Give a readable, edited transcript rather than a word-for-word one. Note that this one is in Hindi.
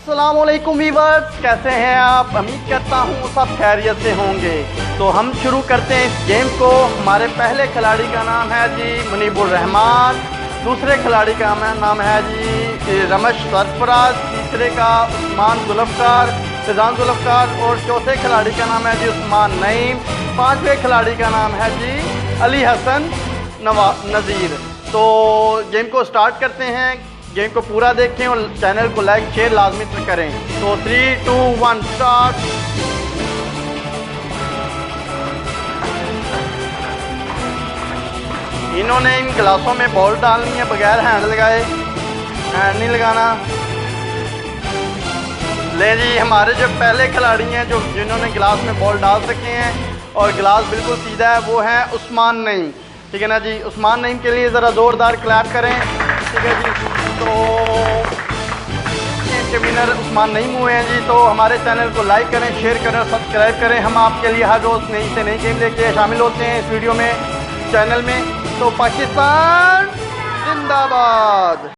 अस्सलाम वालेकुम वीवर्स, कैसे हैं आप? उम्मीद करता हूँ सब खैरियत से होंगे। तो हम शुरू करते हैं इस गेम को। हमारे पहले खिलाड़ी का नाम है जी मुनीबुर रहमान, दूसरे खिलाड़ी का नाम है जी रमश सरफराज, तीसरे का उस्मान जुल्फ़कार फिजान जुल्फ़कार और चौथे खिलाड़ी का नाम है जी उस्मान नईम, पांचवें खिलाड़ी का नाम है जी अली हसन नज़ीर। तो गेम को स्टार्ट करते हैं। गेम को पूरा देखें और चैनल को लाइक शेयर लाजमी करें। तो 3, 2, 1 स्टार्ट। इन्होंने इन गिलासों में बॉल डालनी है बगैर हैंड लगाए, हैंड नहीं लगाना। ले जी, हमारे जो पहले खिलाड़ी हैं जिन्होंने गिलास में बॉल डाल सके हैं और गिलास बिल्कुल सीधा है, वो है उस्मान नईम। ठीक है ना जी, उस्मान नईम के लिए ज़रा ज़ोरदार क्लैप करें। ठीक है जी, तो के विनर उस्मान नईम हुए हैं जी। तो हमारे चैनल को लाइक करें, शेयर करें और सब्सक्राइब करें। हम आपके लिए हर रोज़ नई से नई गेम लेके शामिल होते हैं इस वीडियो में, चैनल में। तो पाकिस्तान जिंदाबाद।